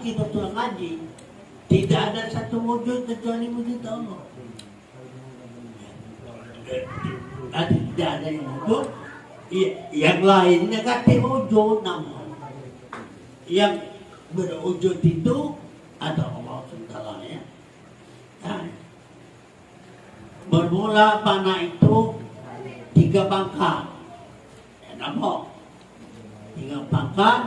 kita sudah ngaji, tidak ada satu wujud kecuali wujud Allah. Tidak ada yang wujud, yang lainnya kata wujud namun yang berwujud itu ada Allah SWT ya. Nah, bermula panah itu 3 pangkat. Ya, nampak 3 pangkat.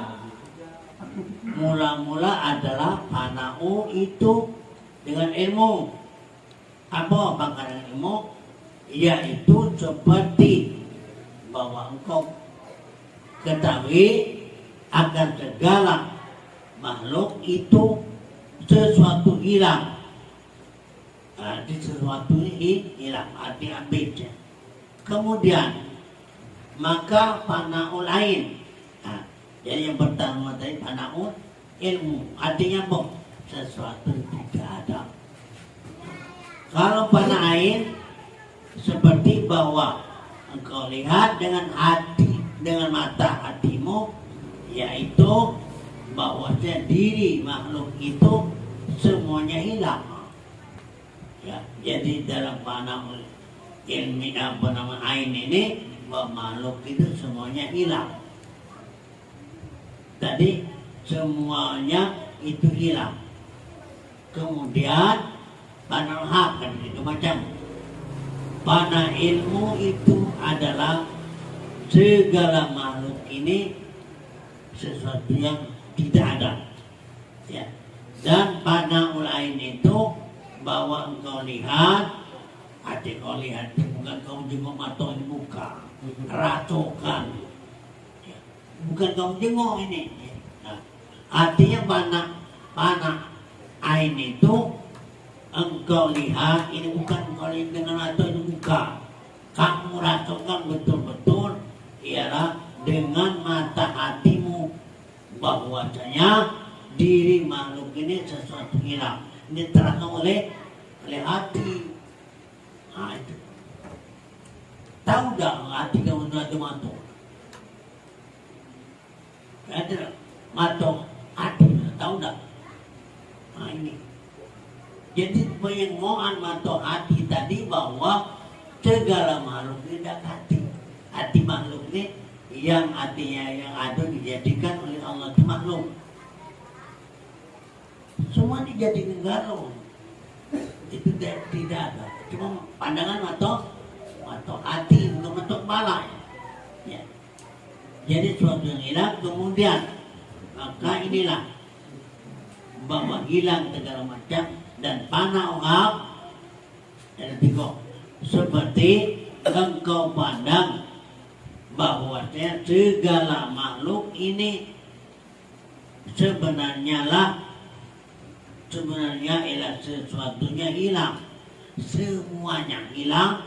Mula-mula adalah panau itu dengan ilmu. Apa pangkat dengan ilmu? Yaitu seperti bahwa engkau ketahui akan segala makhluk itu sesuatu hilang. Di sesuatu ini hilang, arti ambilnya. Kemudian maka panau lain. Jadi yang pertama tadi panau ilmu, artinya apa? Sesuatu tidak ada. Kalau panah ain seperti bahwa engkau lihat dengan hati, dengan mata hatimu, yaitu bahwa diri makhluk itu semuanya hilang. Ya, jadi dalam panah ilmi ain ini bahwa makhluk itu semuanya hilang. Tadi semuanya itu hilang. Kemudian panah hak kan itu macam panah ilmu itu adalah segala makhluk ini sesuatu yang tidak ada. Ya. Dan panah lain itu bahwa engkau lihat, hati kau lihat, bukan kau jenguk mata ini buka, ratokan, ya. Bukan kau jenguk ini. Nah, artinya panah ain itu engkau lihat, ini bukan engkau lihat dengan mata ini buka, kamu ratokan betul-betul ialah dengan mata hatimu bahwasanya diri makhluk ini sesuatu hilang. Ini terangkan oleh hati. Nah itu. Tahu tak hati kamu ada mata? Ada mata hati. Tahu tak? Nah ini. Jadi penyengohan mata hati tadi bahwa segala makhluk ini ada hati. Hati makhluk ini yang artinya yang ada dijadikan oleh Allah itu makhluk. Semua dijadikan galau. Itu tidak ada. Cuma pandangan mata hati, bukan mata kepala. Ya. Jadi suatu yang hilang kemudian maka inilah bahwa hilang segala macam dan panah hak dan tiga seperti engkau pandang bahwa segala makhluk ini sebenarnya ialah sesuatunya hilang. Semuanya hilang.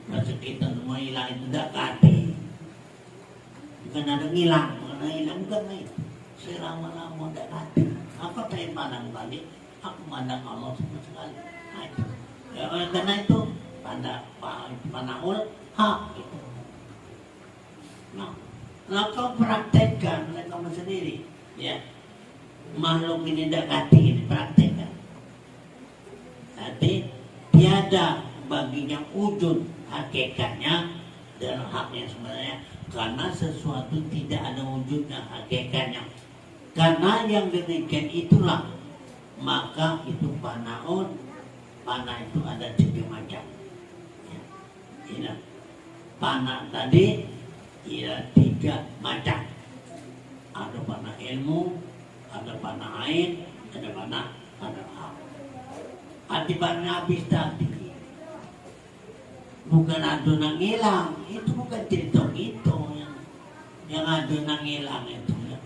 Masa kita semua hilang itu tidak hati. Bukan ada hilang, bukan main. Selama-lama tidak hati. Apa saya pandang tadi? Aku pandang Allah sama sekali. Nah, itu. Ya, karena itu panahul hak itu. Nah, kau praktekkan oleh kamu sendiri, ya. Makhluk ini tidak hati ini praktekkan. Nanti tiada baginya wujud hakikatnya dalam haknya sebenarnya karena sesuatu tidak ada wujudnya hakikatnya. Karena yang demikian itulah maka itu panah itu ada 3 macam. Ya. Ini panah tadi ia 3 macam. Ada panah ilmu, ada panah ain, ada panah hak. Arti panah habis tadi bukan adonan hilang, itu bukan cerita itu yang adonan hilang itu ya.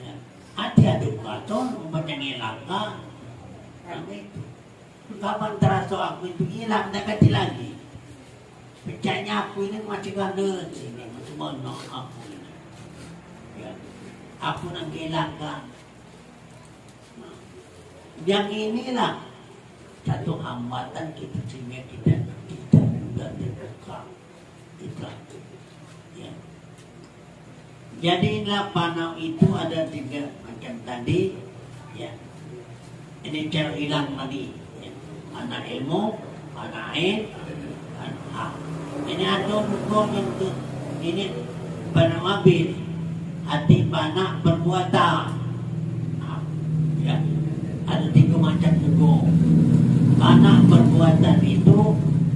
Ya. Hati ada katon umpamanya hilang kan? Itu. Kapan terasa aku itu hilang tak kati lagi. Pecahnya aku ini masih ada sini, masih bono aku ini. Ya. Aku nak hilangkan. Yang inilah satu hambatan kita sehingga kita tidak mudah terbuka. Ya. Jadi inilah panau itu ada 3 macam tadi. Ya. Ini cara hilang tadi. Ya. Anak ilmu, anak ain, anak hak. Ini ada buku yang ini pada mabit hati panak perbuatan. Ya. Ada 3 macam buku. Panak perbuatan itu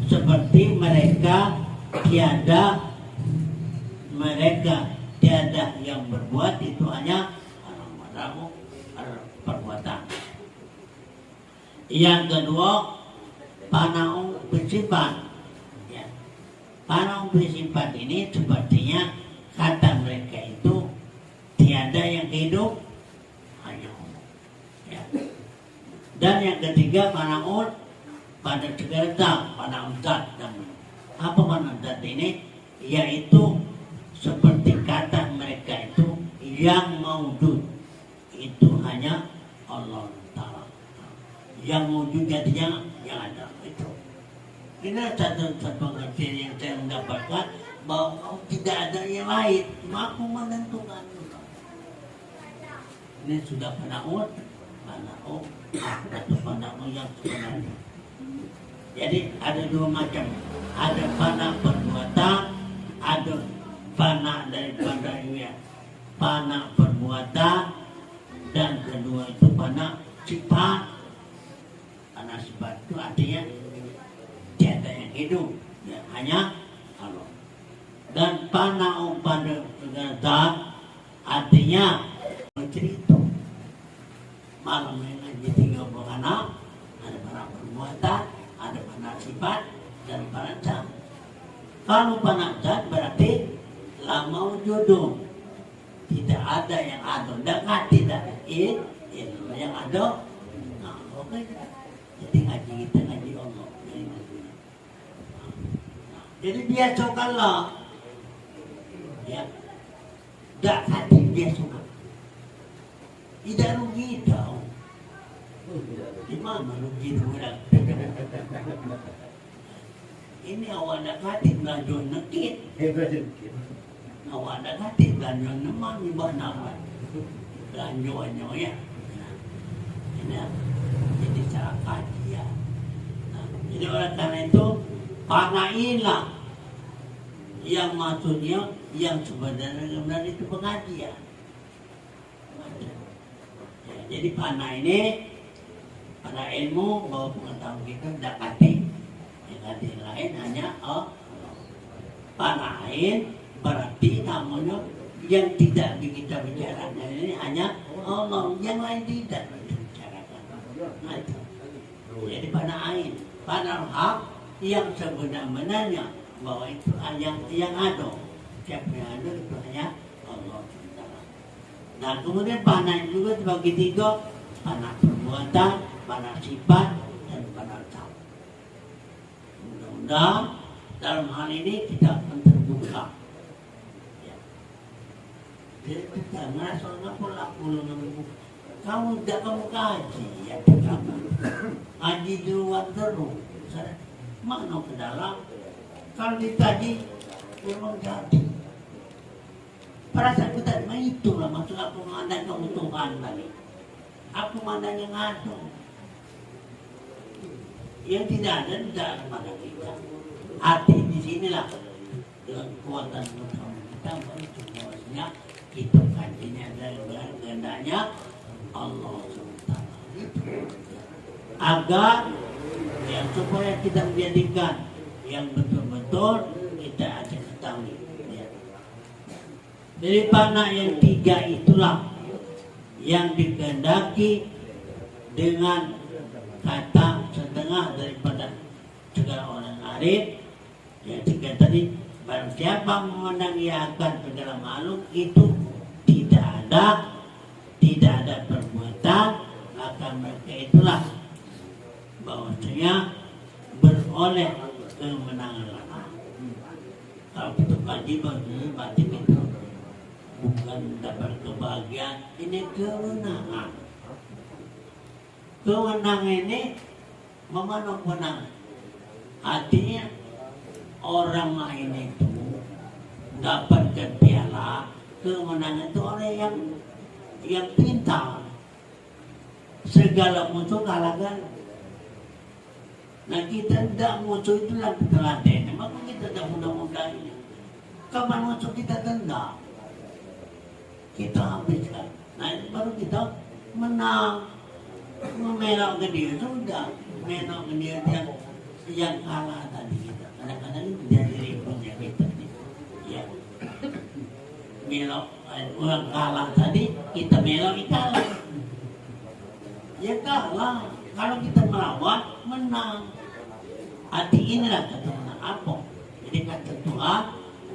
seperti mereka tiada yang berbuat, itu hanya perbuatan. Yang kedua, panau bersifat. Ya. Panau bersifat ini sepertinya kata mereka itu tiada yang hidup, hanya Allah. Ya. Dan yang ketiga, panau pada segala zat, panau zat. Apa panau zat ini? Yaitu seperti kata mereka itu yang maujud itu hanya Allah Ta'ala. Yang maujud jadinya yang ada itu. Ini satu pengertian yang saya mendapatkan bahwa tidak ada yang lain. Aku menentukan. Ini sudah panau atau panau yang sebenarnya. Jadi ada 2 macam. Ada panau perbuatan, ada panah daripada panah perbuatan, dan kedua itu panah sifat. Panah sifat itu artinya tiada yang hidup, ya, hanya Allah. Dan panah pada zat artinya cerita. Malam ngaji 30 anak, ada panah perbuatan, ada panah sifat, dan panah zat. Kalau panah zat berarti la maujudun, tidak ada yang ada, dan tidak yang ada. Nah, oke. Jadi ngaji kita ngaji Allah. Jadi dia cokalah, ya, tak hati dia suka, tidak rugi tahu. Gimana rugi orang? Ini awak nak hati belanja nekit. Awak nak hati belanja nemang ni banawan. Belanjanya ya. Ini jadi cara kajian. Jadi oleh karena itu panailah yang maksudnya yang sebenarnya itu pengajian. Ya, jadi panah ini panah ilmu bahwa pengetahuan kita tidak hati. Yang lain hanya panah lain berarti namanya yang tidak kita bicarakan ini hanya Allah, yang lain tidak dibicarakan. Nah, itu. Jadi panah lain, panah hak yang sebenarnya bahwa itu yang ada, siapa yang ada itu hanya Allah. Nah kemudian panah juga dibagi 3, panah perbuatan, panah sifat, dan panah zat. Mudah-mudahan dalam hal ini kita akan terbuka. Ya. Jadi kita ngerasa kamu tidak kamu kaji, ya kamu kaji di luar terus. Mana ke dalam? Kalau dikaji memang jadi. Perasaan kita itulah maksud aku memandang kebutuhan tadi. Aku memandang yang ada. Yang tidak ada kepada kita. Hati di sinilah dengan kekuatan kita bahwasanya itu kajinya adalah kehendaknya Allah SWT. Agar yang supaya kita menjadikan yang betul-betul kita akan ketahui. Ya. Dari panah yang 3 itulah yang dikehendaki dengan kata setengah daripada segala orang arif. Yang 3 tadi, barang siapa memandang ia akan segala makhluk itu tidak ada perbuatan, maka mereka itulah bahwasanya beroleh kemenangan. Kalau kita kaji berarti itu bukan dapat kebahagiaan, ini kemenangan. Kemenangan ini memanuk menang. Artinya orang lain itu dapatkan piala kemenangan itu oleh yang pintar. segala musuh kalahkan. Nah kita tidak musuh itulah teladan. Maka kita tidak mudah-mudah ini. Kapan musuh kita tendang, kita habiskan. Nah baru kita menang. Memelok ke dia sudah, memelok ke dia yang kalah tadi kita. Kadang-kadang itu jadi ributnya kita nih. Ya, melok orang kalah tadi, kita melok kalah. Ya kalah. Kalau kita melawan, menang. Hati inilah kata menang apa? Jadi kata Tuhan,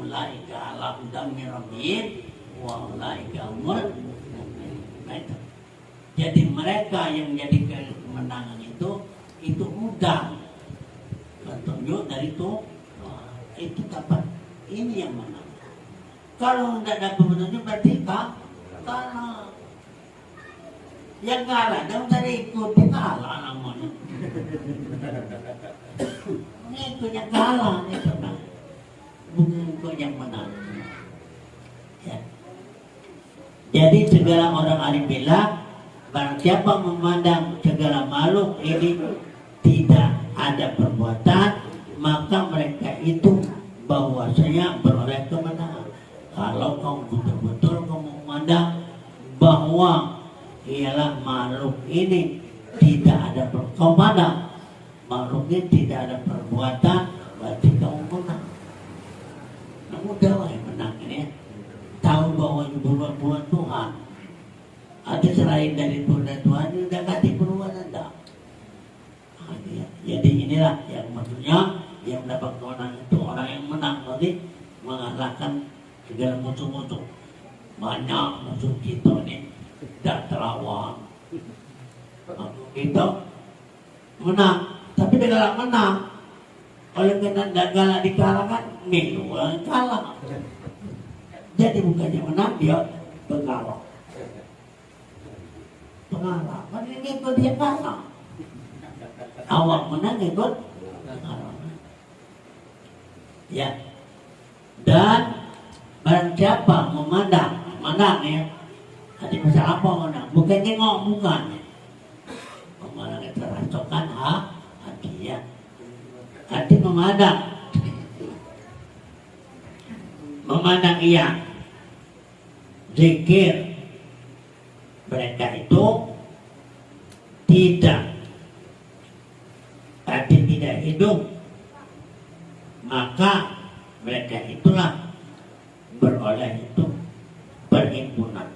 ulaika ala hudam min rabbihim wa ulaika humul muflihun. Jadi mereka yang jadi kemenangan itu mudah. Petunjuk dari itu kapan? Ini yang menang. Kalau tidak dapat petunjuk berarti kalah. Yang kalah, jangan cari ikuti kalah namanya. Itu yang kalah, itu nah. Bukan yang menang. Ya. Jadi segala orang arif bilang, barang siapa memandang segala makhluk ini tidak ada perbuatan, maka mereka itu bahwasanya beroleh kemenangan. Kalau kamu betul-betul kamu memandang bahwa ialah makhluk ini tidak ada perbuatan, makhluk ini tidak ada perbuatan, berarti kamu menang. Kamu dah yang menang ini. Tahu bahwa ini bulan Tuhan. Ada selain dari Tuhan ini udah ganti perbuatan dah. Jadi inilah yang maksudnya yang dapat kemenangan itu orang yang menang tadi mengalahkan segala musuh-musuh. Banyak musuh kita ini tidak terlawan. Kita menang, tapi dia galak menang. Oleh karena galak dikalahkan, milu orang kalah. Jadi bukannya menang, dia mengalah. Pengalah, kan ini ikut dia kalah. Awak menang ikut pengalah. Ya. Dan barang siapa memandang ya. Hati masalah apa memandang? Bukan tengok, bukan. Memandang itu rasakan hati ya. Hati memandang. Memandang ia. Zikir. Mereka itu tidak hidup, maka mereka itulah beroleh itu perhimpunan.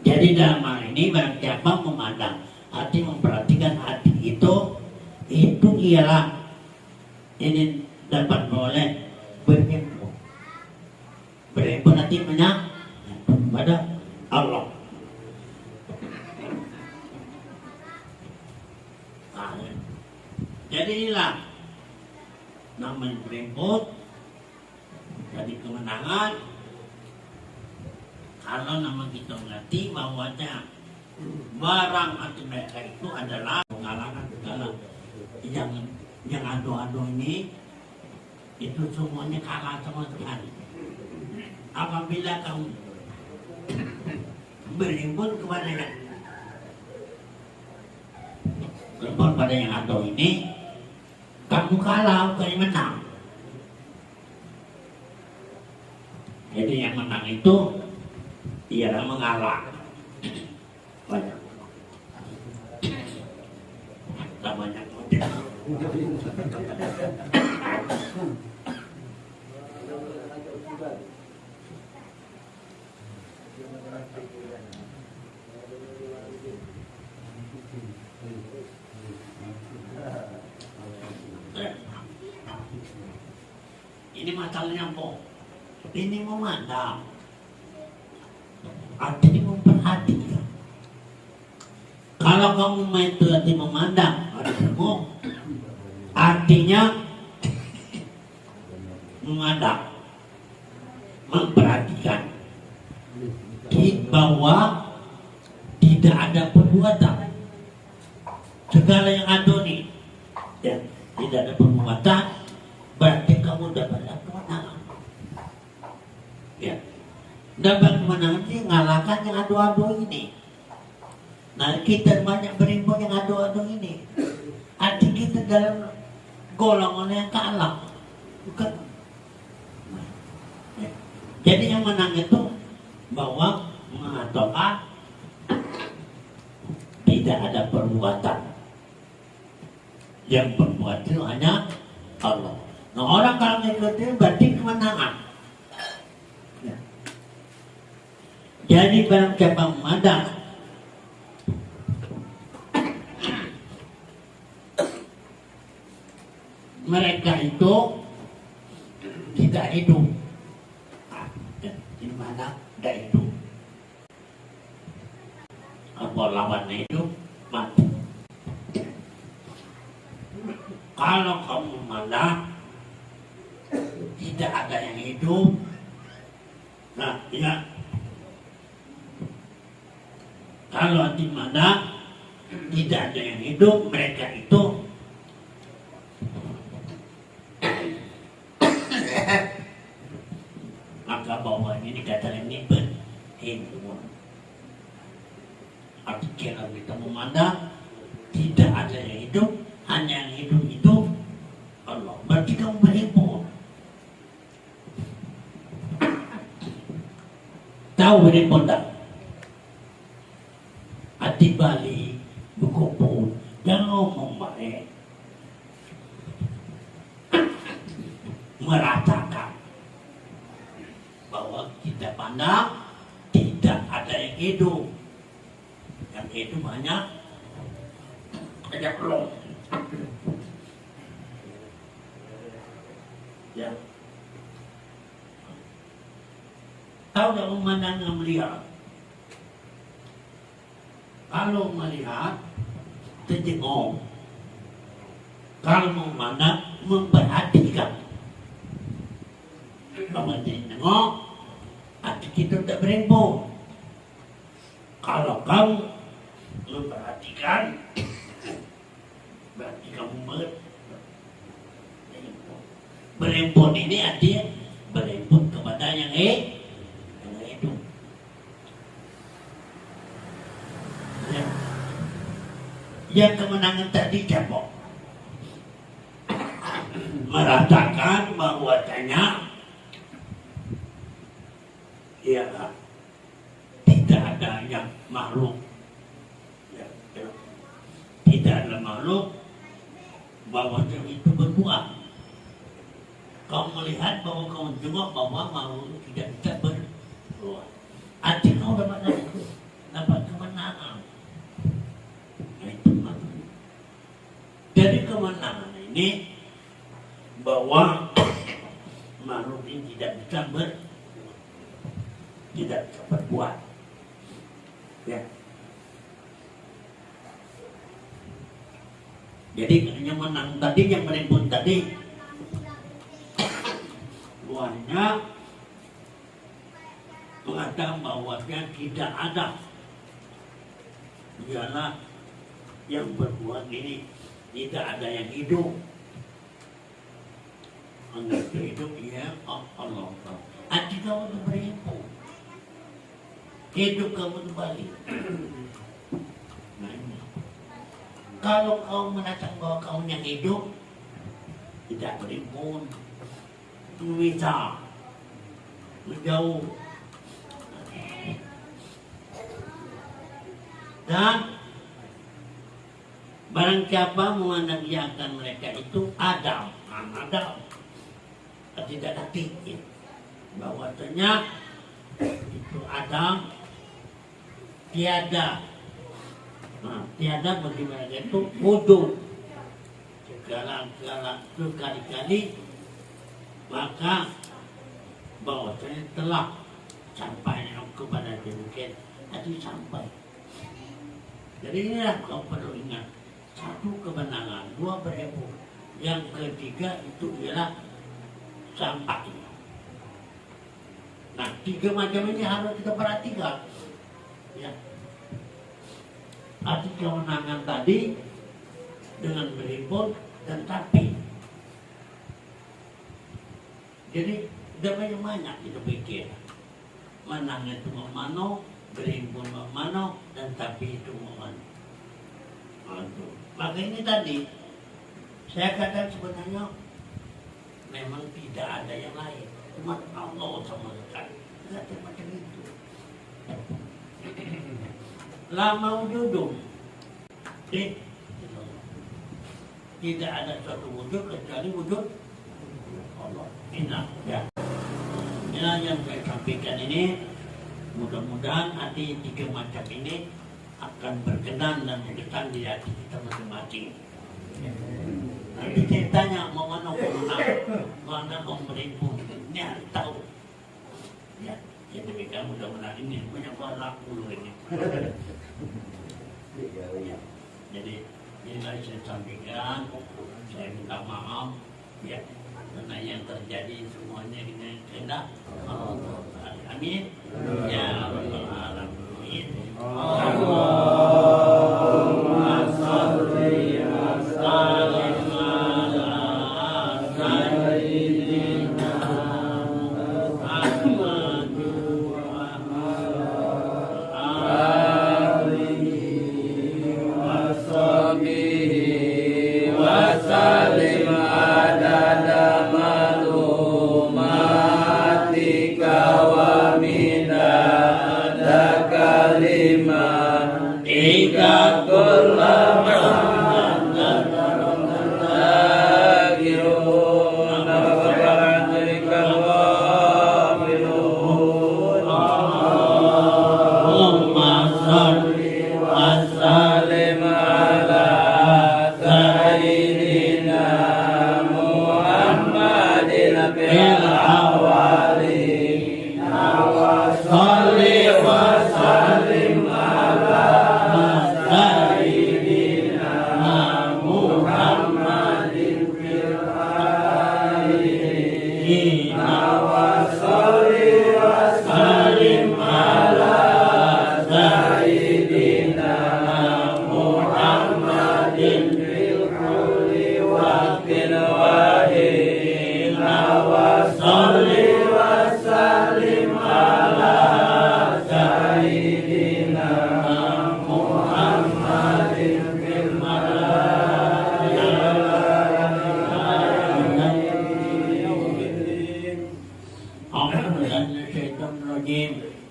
Jadi dalam hal ini barang siapa memandang hati, memperhatikan hati itu ialah ini dapat beroleh berhimpun. Berhimpun artinya pada Allah. Jadi inilah namanya berhimpun jadi kemenangan. Kalau nama kita mengerti bahwa barang hati mereka itu adalah mengalahkan segala yang adu-adu ini itu semuanya kalah sama sekali. Apabila kamu berhimpun kepada yang adu ini, kamu kalah bukan menang. Jadi yang menang itu ialah mengalah. Banyak. Tak banyak model. Ini masalahnya apa? Ini memandang, artinya memperhatikan. Kalau kamu itu hati memandang, artinya memandang, memperhatikan, di bawah tidak ada perbuatan. Segala yang ada nih, ya, tidak ada perbuatan, berarti kamu dapat kemenangan. Ya. dapat kemenangan sih ngalahkan yang adu-adu ini. Nah kita banyak berimpun yang adu-adu ini. Arti kita dalam golongan yang kalah. Bukan. Jadi yang menang itu bahwa mengatakan tidak ada perbuatan. Yang berbuat itu hanya Allah. Nah orang kalau ngikutin berarti kemenangan. Ya. Jadi barang siapa memandang mereka itu tidak hidup, di mana tidak hidup, apa lawannya hidup mati. Kalau kamu memandang tidak ada yang hidup, nah ya, kalau di mana tidak ada yang hidup, mereka itu maka bahwa ini kata ini berhidup. Artinya kalau kita memandang tidak ada yang hidup, hanya yang hidup itu Allah. Berarti kamu berhimpun. Tahu berhimpun tak? Hati balik, berkumpul, jangan ngomong baik, meratakan bahwa kita pandang tidak ada yang hidup. Yang hidup banyak ada belum. Ya. Tahu tak memandang dan melihat? Kalau melihat, terjengok. Kalau memandang, memperhatikan. Kalau tengok, hati kita tak berhimpun. Kalau kamu memperhatikan, berarti kamu berhimpun. Ini artinya berhimpun kepada yang hidup. Ya. Yang kemenangan tadi capok. Merasakan bahwasanya ya tidak ada yang makhluk, ya. Tidak ada makhluk bahwa itu berbuat. Kau melihat bahwa kau jenguk bahwa makhluk tidak bisa berbuat. Arti kau dapat kemenangan. Itu makhluk. Dari kemenangan ini bahwa makhluk ini tidak bisa berbuat. Ya. Jadi yang menang tadi, yang menimbun tadi, luarnya mengatakan bahwa yang tidak ada, ialah yang berbuat ini tidak ada yang hidup. Yang hidup ya Allah. Hati kamu itu berhimpun. Hidup kamu itu balik. Nah, ini. Kalau kau merasa bahwa kau yang hidup, tidak berhimpun, bisa menjauh. Dan barang siapa menanyakan mereka itu Adam, tidak ada titik bahwasanya itu Adam tiada. Nah, tiada bagi mereka itu wujud segala berkali-kali, maka bahwasanya telah sampai kepada demikian tadi sampai. Jadi inilah kau perlu ingat, satu kemenangan, dua berhimpun, yang ketiga itu ialah sampai. Nah, tiga macam ini harus kita perhatikan. Ya. Arti kemenangan tadi dengan berhimpun dan tapi. Jadi tidak banyak kita pikir. menang itu memano, berimpun memano, dan tapi itu memano. Maka ini tadi saya katakan sebenarnya memang tidak ada yang lain, cuma Allah sama sekali. Kata macam itu. Lama wujudum, tidak ada suatu wujud kecuali wujud Allah. Ya. Inilah yang saya sampaikan ini. Mudah-mudahan hati tiga macam ini akan berkenan dan berkesan di hati kita masing-masing. Nanti saya tanya mau mana mana berimpun, ini harus tahu. Ya, jadi demikian mudah-mudahan ini banyak orang laku ini. Jadi inilah saya sampaikan. Saya minta maaf, ya, karena yang terjadi semuanya ini kehendak Allah. Amin. Ya Rabbal Alamin. Allahumma shalli wa sallim ala sayyidina Muhammad wa alihi wa sahbihi wa sallim adada malumatika wa midada kalimatika kullama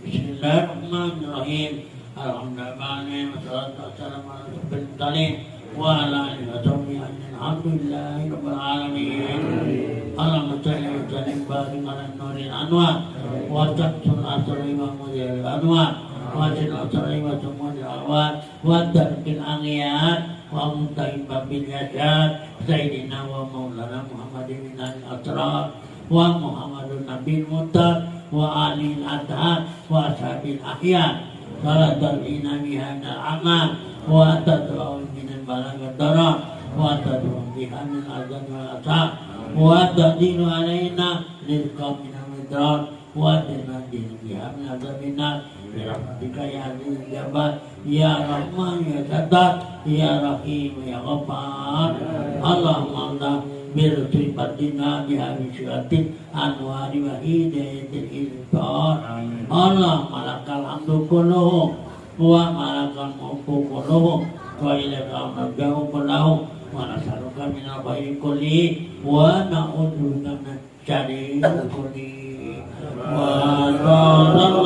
Bismillahirrahmanirrahim. Alhamdulillahirabbil alamin. Allahumma shalli wa sallim barik ala nuril anwar wa taqsul asri wa mudhil anwar wa sil asri wa sumul awad wa tarkil aniyat wa muntahib babil yasad sayyidina wa maulana Muhammadin min al-asrar wa Muhammadun nabil mutar wa alil adhar wa ashabil ahyar salatul inamiha al-amal wa tadrawun minal balagat darat wa tadrawun biha min azan wal asab wa tadinu alaina rizqa min al-midrat wa tadinu biha min azabina birahmatika ya aziz jabat ya rahman ya sadat ya rahim ya ghaffar Allahumma birsifatina bihabi syuratin anwari wa hidayatil insan Allah malakal hamdu kulluhu wa malakal mulku kulluhu wa ilaika marja'u kulluhu wa nas'aluka min al-khayri kulli wa na'udzubika min syarri kulli wa sallallahu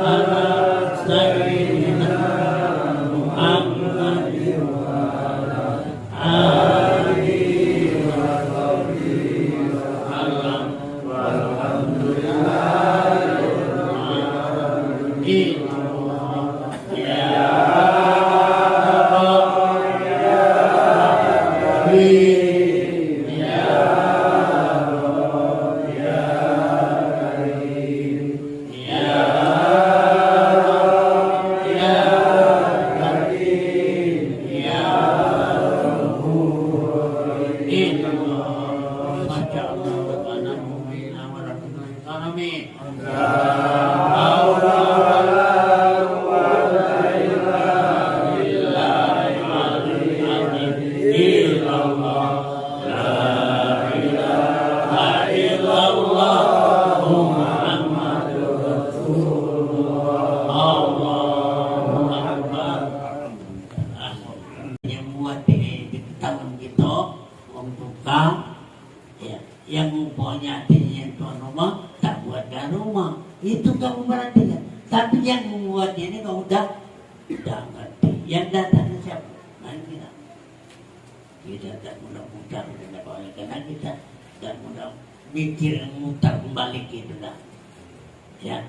ala sayyidina Muhammadin wa Ya belakang, ya, yang mempunyai hatinya tuan rumah tak buatkan rumah, itu kamu perhatikan. Tapi yang membuatnya ini kamu udah ngerti. Yang datang siapa? Mari kita tak mudah-mudah karena kita tak mudah mikir mutar kembali gitu dah. Ya.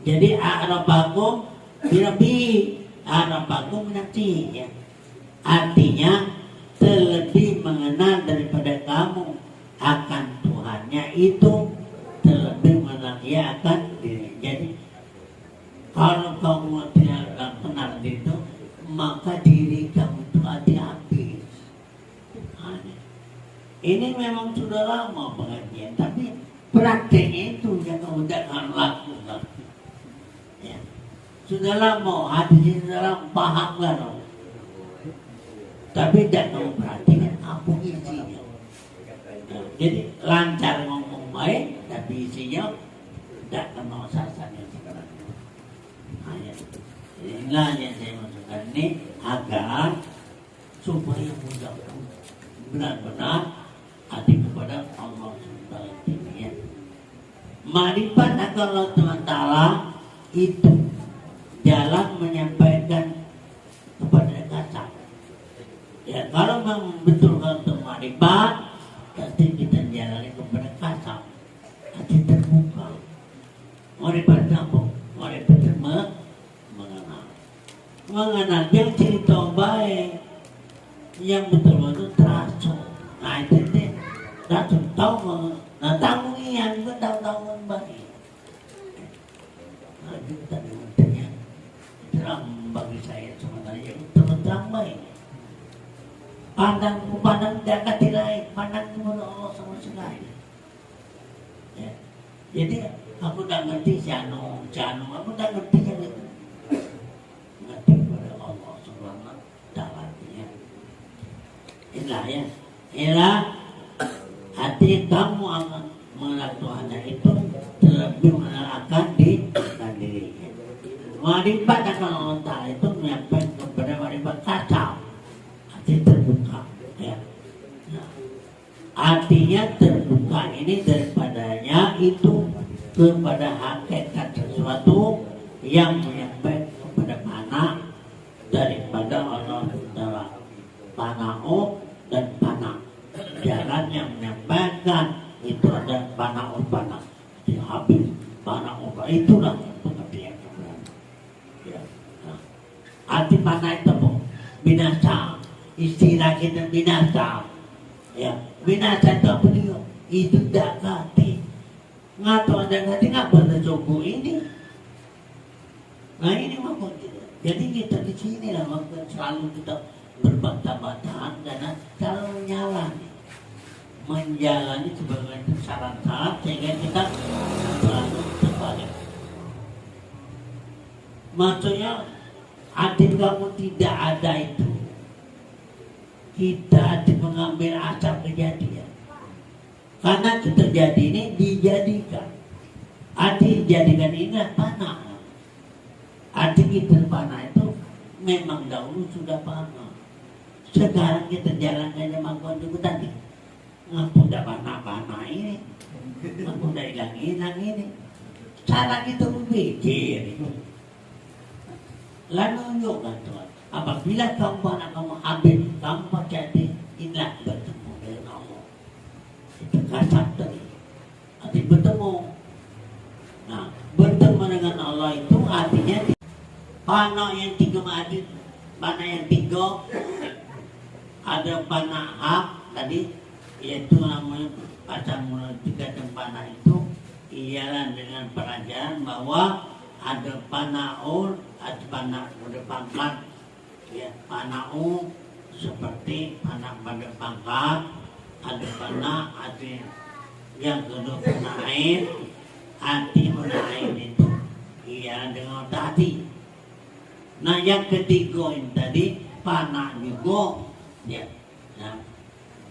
Jadi arabakum birabi, arabakum nanti ya. Artinya terlebih mengenal daripada kamu akan Tuhannya itu terlebih mengenal dia akan diri. Jadi kalau kamu tidak kenal itu, maka diri kamu itu habis. Ini memang sudah lama pengajian, tapi prakteknya itu yang kamu tidak lakukan. Ya. Sudah lama, hati sudah lama, paham kan? Tapi tidak kamu perhatikan apa isinya. Nah, jadi lancar ngomong baik, tapi isinya tidak kenal sasarannya sekarang. Inilah yang saya maksudkan ini agar supaya mudah benar-benar hati kepada Allah SWT. Ya. Marifat akan Allah SWT itu jalan menyampaikan kepada kasar. Ya, kalau memang betul untuk marifat, nanti kita jalani kepada kasar, hati terbuka. Marifat apa? Marifat mengenal yang cerita baik, yang betul-betul terasa. Nah itu terasa tahu, nah tahu yang tahu baik. Nah kita dengarnya terang bagi saya sebenarnya terang baik. Pandang dekat lain, pandang kepada Allah sama sekali. Ya. Jadi aku dah ngerti jano, aku dah ngerti yang itu. Ngerti kepada Allah Subhanahu Ta'ala. Inilah ya, inilah hati kamu akan mengenal Tuhannya itu terlebih mengenalkan diri. Marifat akan Allah Ta'ala itu menyampaikan kepada marifat kacau, hati terbuka. Ya. Nah, artinya terbuka ini daripadanya itu kepada hakikat sesuatu yang menyampaikan kepada mana daripada Allah Ta'ala. Panau dan panah, jalan yang menyampaikan itu ada panau, habis panau, itulah pengertian sebenarnya. Ya. Nah, arti panah itu apa? Binasa, istilah kita binasa. Ya, binasa itu apa dia? Itu tak hati. Ngatur dan hati ngapa tercoba ini? Nah ini maksud kita. Jadi kita di sini lah maksud selalu kita berbantah-bantahan karena kalau menjalani sebagai syarat-syarat sehingga kita selalu terbalik. Maksudnya hati kamu tidak ada itu, kita hati mengambil asal kejadian karena terjadi ini dijadikan. Hati dijadikan ini panah. Hati kita panah itu memang dahulu sudah panah. Sekarang kita jalankannya mangkon juga tadi. Ngapu dah panah-panah ini, ngapu dah hilang ini. Cara kita berpikir itu. Lalu nunjukkan Tuhan. Apabila kamu habis, kamu pakai inilah bertemu dengan Allah. Itu kasar tadi. Arti bertemu. Nah, bertemu dengan Allah itu artinya panah yang tiga mati, panah yang tiga. Ada panah hak tadi, yaitu namanya pasal mulai 3 dan panah itu ialah dengan pelajaran bahwa ada panah ada panah pada pangkat, ya panah seperti panah pada pangkat, ada panah ada yang kedua panah air, hati panah air itu ialah dengan hati. Nah yang ketiga ini tadi panah juga. Ya, nah,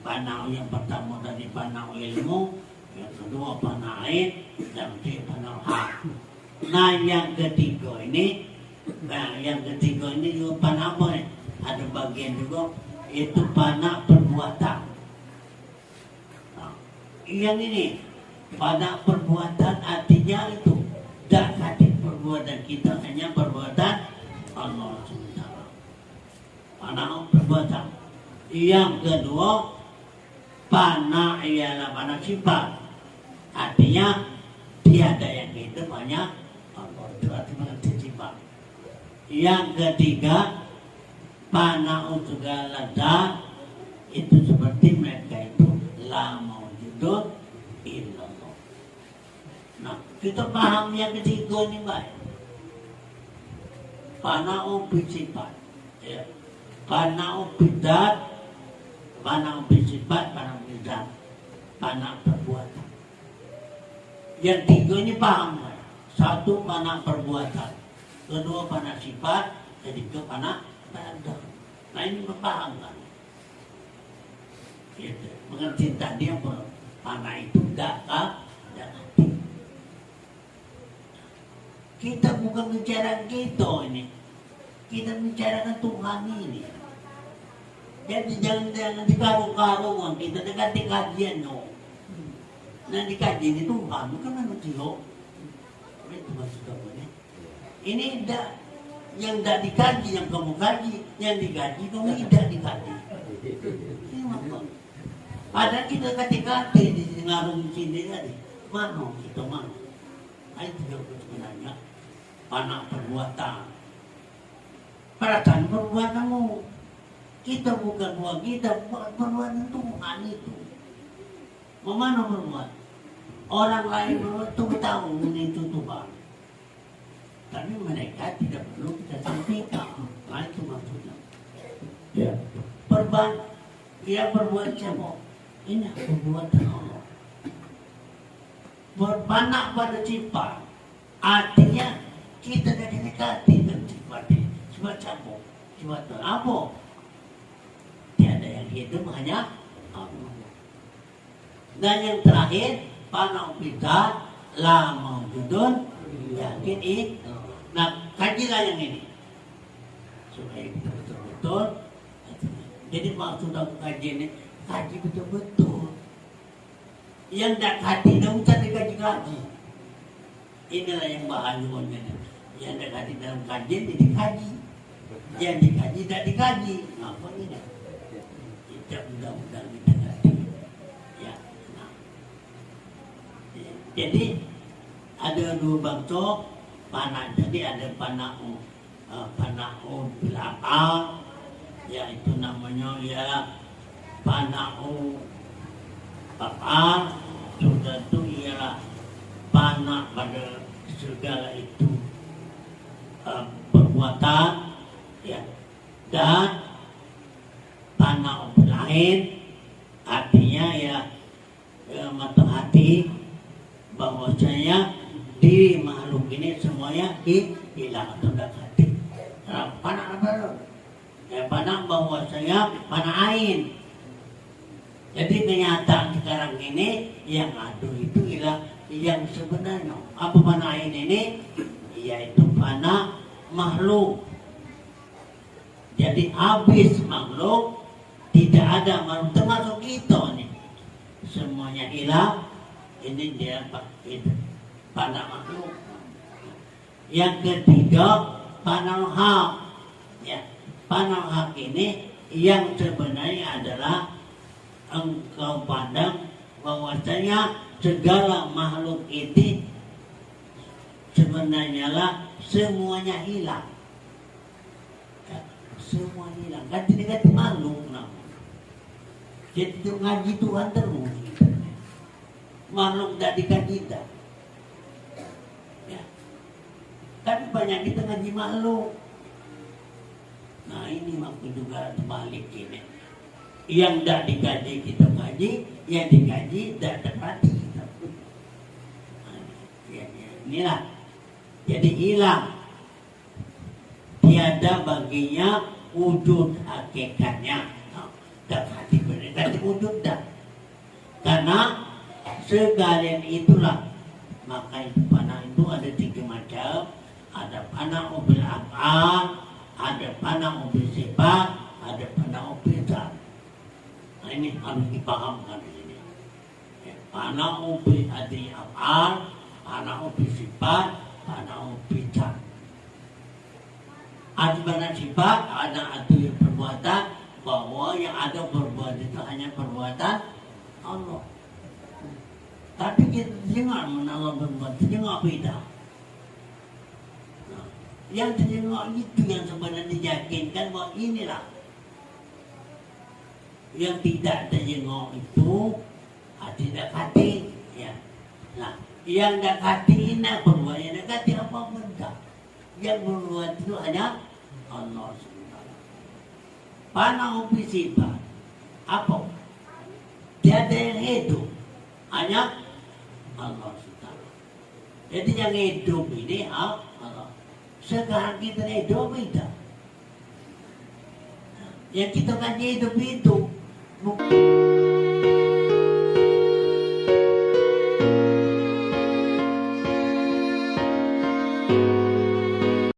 panau yang pertama tadi panau ilmu, yang kedua panau air, dan ketiga panau hak. Nah yang ketiga ini juga panau apa nih? Ada bagian juga itu pana perbuatan. Nah, yang ini pana perbuatan artinya itu dak hati perbuatan kita hanya perbuatan Allah SWT. Pana perbuatan. Yang kedua, pana ialah pana sifat. Artinya tiada yang hidup hanya Allah. Itu artinya sifat. Yang ketiga, pana segala zat itu seperti mereka itu la maujudun illallah. Nah, kita paham yang ketiga ini baik. Pana sifat, ya. Pana zat, pana sifat, pana zat, pana perbuatan. Yang tiga ini paham baik. Satu pana perbuatan, kedua pana sifat, ketiga pana zat. Nah ini paham kan? Gitu. Mengerti tadi apa? Pana itu dakal dan hati. Kita bukan bicara kita ini. Kita bicarakan Tuhan ini. Jadi jangan dikaru-karuan. Kita dekat kajian no. Nah dikaji ini Tuhan bukan manusia. Itu maksud kamu ini. Ini yang tidak dikaji, yang kamu kaji, yang digaji kamu tidak dikaji. Ini apa? Padahal kita kati-kati di ngarung sini tadi. Mana kita mana? Itu yang sebenarnya anak perbuatan. Perasaan perbuatanmu. Kita bukan buat kita, perbuatan Tuhan itu. Mana berbuat? Orang lain berbuat itu tahu itu Tuhan. Tapi mereka tidak perlu kita sampaikan. Nah itu maksudnya. Ya. Dia berbuat siapa? Ini perbuatan Allah. Berpanak pada sifat. Artinya kita dari dekati dan sifat ini. Sifat siapa? Sifat apa? Tiada yang hidup hanya Allah. Dan yang terakhir, panak kita la maujudun yakin itu. Nah, kajilah yang ini supaya kita betul-betul. Jadi maksud aku kaji ini, kaji betul-betul. Yang tak hati, tak usah dikaji-kaji. Inilah yang bahayanya. Yang tak hati dalam kajian, dikaji. Yang dikaji, tak dikaji. Apa ini? Tidak mudah-mudahan kita kaji. Ya, nah. Jadi ada dua bangsa panah. Jadi ada panah belakang, yaitu namanya ya panah bakal. Sudah itu ialah panah pada segala itu perbuatan, ya. Dan panah lain artinya ya mata hati bahwasanya di makhluk ini semuanya hilang atau tidak hati. Panah apa? Panah bahwasanya panah ain. Jadi kenyataan sekarang ini yang ada itu hilang yang sebenarnya. Apa panah ain ini? Yaitu panah makhluk. Jadi habis makhluk, tidak ada makhluk termasuk kita nih. Semuanya hilang. Ini dia panah makhluk. Yang ketiga panah hak. Ya, panah hak ini yang sebenarnya adalah engkau pandang bahwasanya segala makhluk itu sebenarnya lah semuanya hilang. Ya, semua hilang. Kan tidak makhluk namanya. Jadi itu ngaji Tuhan terus. Makhluk tidak dikaji tak. Ya. Tapi banyak kita ngaji makhluk. Nah ini maksud juga terbalik ini. Yang tidak dikaji kita ngaji, yang dikaji tidak terpati kita. Nah, ya. Inilah. Jadi hilang. Tiada baginya wujud hakikatnya. Tak hati benar. Tak wujud dah. Karena sekalian itulah, maka itu panah itu ada tiga macam. Ada panah mobil akal, ada panah mobil sifat, ada panah mobil zat. ini harus dipahamkan di sini. Ana ubi adi af'al, ana ubi sifat, ana ubi zat. Ada mana sifat, ada adu perbuatan, bahwa yang ada perbuatan itu hanya perbuatan Allah. Tapi kita dengar menAllah berbuat, dengar beda. Nah, yang terdengar itu yang sebenarnya diyakinkan bahwa inilah. Yang tidak terdengar itu tidak hati, ya. Nah, yang tidak hati ini berbuat, yang tidak hati apa benda. Yang berbuat itu hanya Allah SWT. Panang upi sifat apa? Tiada yang hidup, hanya Allah SWT. Jadi yang hidup ini Allah. Sekarang kita hidup tidak. Yang kita kan hidup itu bukan